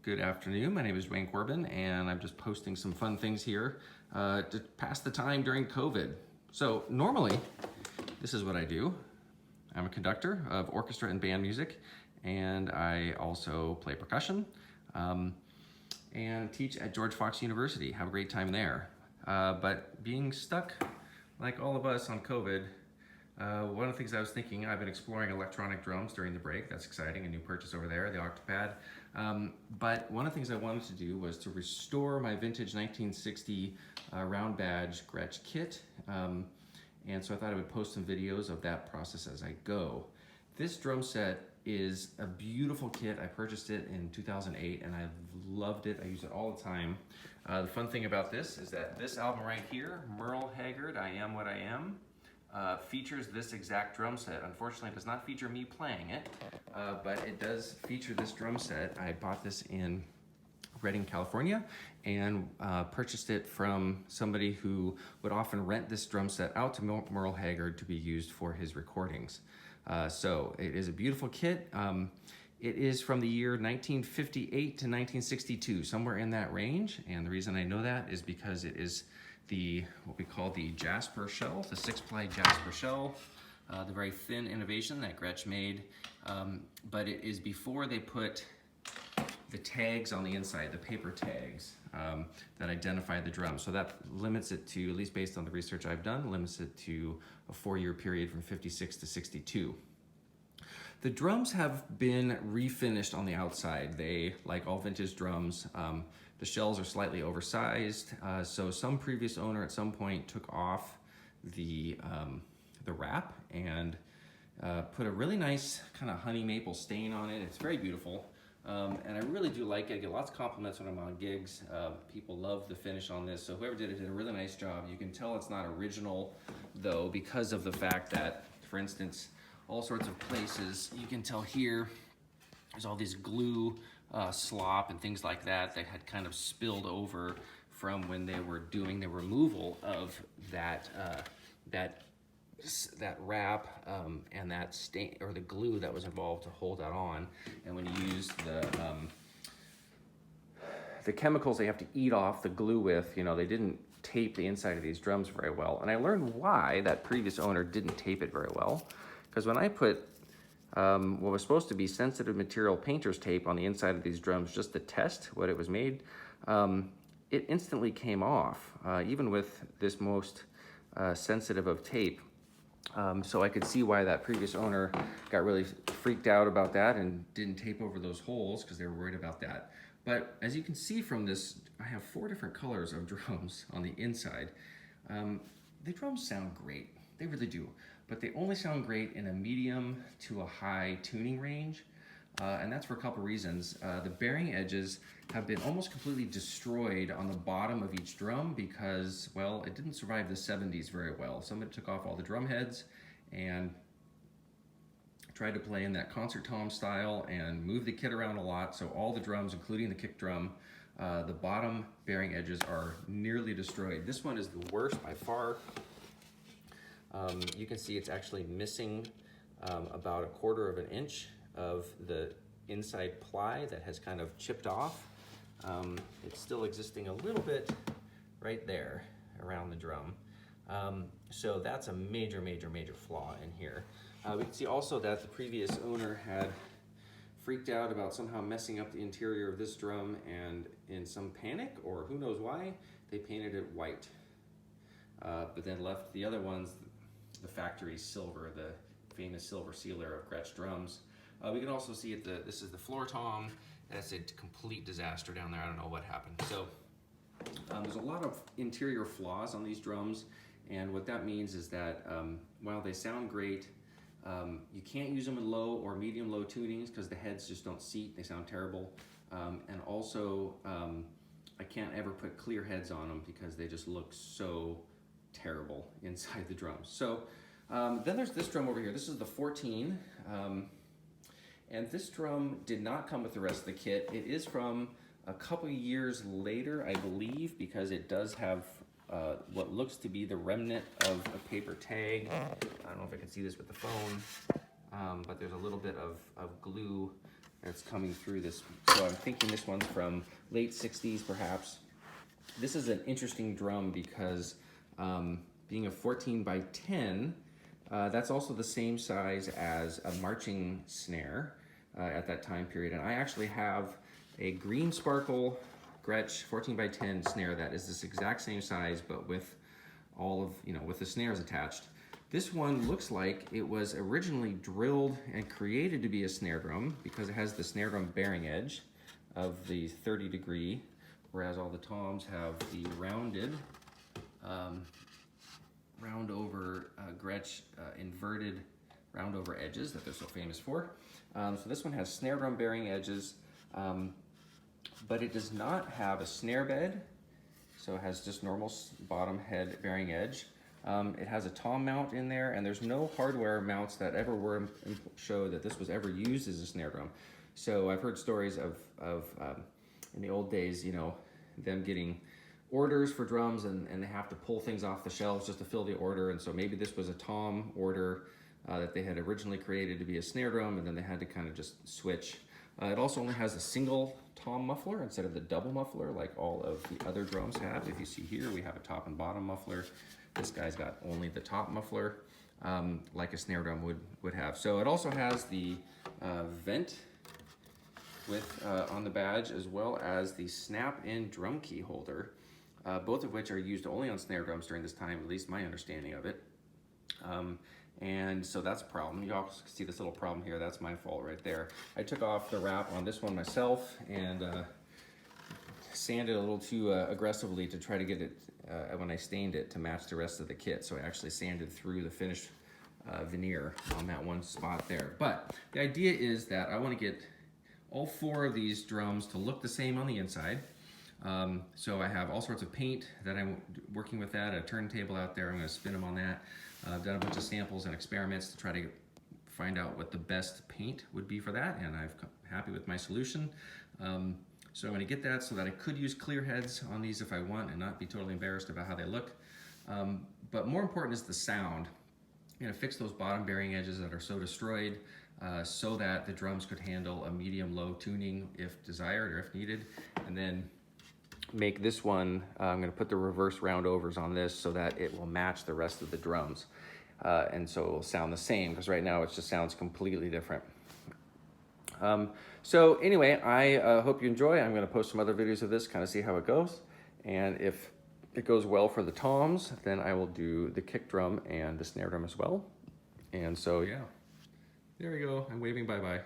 Good afternoon, my name is Corbin and I'm just posting some fun things here to pass the time during COVID. So normally, this is what I do. I'm a conductor of orchestra and band music, and I also play percussion and teach at George Fox University. Have a great time there. But being stuck, like all of us, on COVID, one of the things I was thinking, I've been exploring electronic drums during the break. That's exciting, a new purchase over there, the Octopad. But one of the things I wanted to do was to restore my vintage 1960 Round Badge Gretsch kit. And so I thought I would post some videos of that process as I go. This drum set is a beautiful kit. I purchased it in 2008 and I loved it. I use it all the time. The fun thing about this is that this album right here, Merle Haggard, I Am What I Am, features this exact drum set. Unfortunately, it does not feature me playing it, but it does feature this drum set. I bought this in Redding, California, and purchased it from somebody who would often rent this drum set out to Merle Haggard to be used for his recordings. So it is a beautiful kit. It is from the year 1958 to 1962, somewhere in that range. And the reason I know that is because it is what we call the Jasper shell, the 6-ply Jasper shell, the very thin innovation that Gretsch made. But it is before they put the tags on the inside, the paper tags that identify the drum. So that limits it to, at least based on the research I've done, limits it to a 4-year period from 56 to 62. The drums have been refinished on the outside. They, like all vintage drums, the shells are slightly oversized. So some previous owner at some point took off the wrap and put a really nice kind of honey maple stain on it. It's very beautiful. And I really do like it. I get lots of compliments when I'm on gigs. People love the finish on this. So whoever did it did a really nice job. You can tell it's not original though, because of the fact that, for instance, all sorts of places, you can tell here, there's all this glue slop and things like that that had kind of spilled over from when they were doing the removal of that wrap and that stain, or the glue that was involved to hold that on. And when you use the chemicals they have to eat off the glue with, you know, they didn't tape the inside of these drums very well. And I learned why that previous owner didn't tape it very well. Because when I put what was supposed to be sensitive material painter's tape on the inside of these drums just to test what it was made, it instantly came off, even with this most sensitive of tape. So I could see why that previous owner got really freaked out about that and didn't tape over those holes because they were worried about that. But as you can see from this, I have 4 different colors of drums on the inside. The drums sound great, they really do, but they only sound great in a medium to a high tuning range. And that's for a couple reasons. The bearing edges have been almost completely destroyed on the bottom of each drum because, well, it didn't survive the 70s very well. Somebody took off all the drum heads and tried to play in that concert tom style and move the kit around a lot. So all the drums, including the kick drum, the bottom bearing edges are nearly destroyed. This one is the worst by far. You can see it's actually missing about 1/4 of an inch of the inside ply that has kind of chipped off. It's still existing a little bit right there around the drum. So that's a major, major, major flaw in here. We can see also that the previous owner had freaked out about somehow messing up the interior of this drum, and in some panic, or who knows why, they painted it white. But then left the other ones, the factory silver, the famous silver sealer of Gretsch drums. We can also see this is the floor tom. That's a complete disaster down there. I don't know what happened. So there's a lot of interior flaws on these drums, and what that means is that while they sound great, you can't use them in low or medium low tunings because the heads just don't seat. They sound terrible. And also, I can't ever put clear heads on them because they just look so terrible inside the drums. So then there's this drum over here. This is the 14. And this drum did not come with the rest of the kit. It is from a couple years later, I believe, because it does have what looks to be the remnant of a paper tag. I don't know if I can see this with the phone, but there's a little bit of glue that's coming through this. So I'm thinking this one's from late 60s perhaps. This is an interesting drum because being a 14 by 10, that's also the same size as a marching snare at that time period. And I actually have a green sparkle Gretsch 14 by 10 snare that is this exact same size, but with all of, with the snares attached. This one looks like it was originally drilled and created to be a snare drum because it has the snare drum bearing edge of the 30 degree, whereas all the toms have the rounded, round over Gretsch inverted round over edges that they're so famous for. So this one has snare drum bearing edges, but it does not have a snare bed, so it has just normal bottom head bearing edge. It has a tom mount in there, and there's no hardware mounts that ever were show that this was ever used as a snare drum. So I've heard stories of in the old days, them getting orders for drums and they have to pull things off the shelves just to fill the order. And so maybe this was a tom order that they had originally created to be a snare drum, and then they had to kind of just switch. It also only has a single tom muffler instead of the double muffler like all of the other drums have. If you see here, we have a top and bottom muffler. This guy's got only the top muffler, like a snare drum would have. So it also has the vent with on the badge, as well as the snap-in drum key holder, both of which are used only on snare drums during this time, at least my understanding of it. And so that's a problem. You also see this little problem here. That's my fault right there. I took off the wrap on this one myself and sanded a little too aggressively to try to get it, when I stained it, to match the rest of the kit. So I actually sanded through the finished veneer on that one spot there. But the idea is that I want to get all 4 of these drums to look the same on the inside. So I have all sorts of paint that I'm working with that, a turntable out there. I'm going to spin them on that. I've done a bunch of samples and experiments to try to find out what the best paint would be for that, and I'm happy with my solution. So I'm going to get that so that I could use clear heads on these if I want and not be totally embarrassed about how they look. But more important is the sound. I'm going to fix those bottom bearing edges that are so destroyed so that the drums could handle a medium-low tuning if desired or if needed, and then make this one, I'm going to put the reverse round overs on this so that it will match the rest of the drums. And so it will sound the same, because right now it just sounds completely different. So anyway, I hope you enjoy. I'm going to post some other videos of this, kind of see how it goes. And if it goes well for the toms, then I will do the kick drum and the snare drum as well. And so, yeah, there we go. I'm waving bye-bye.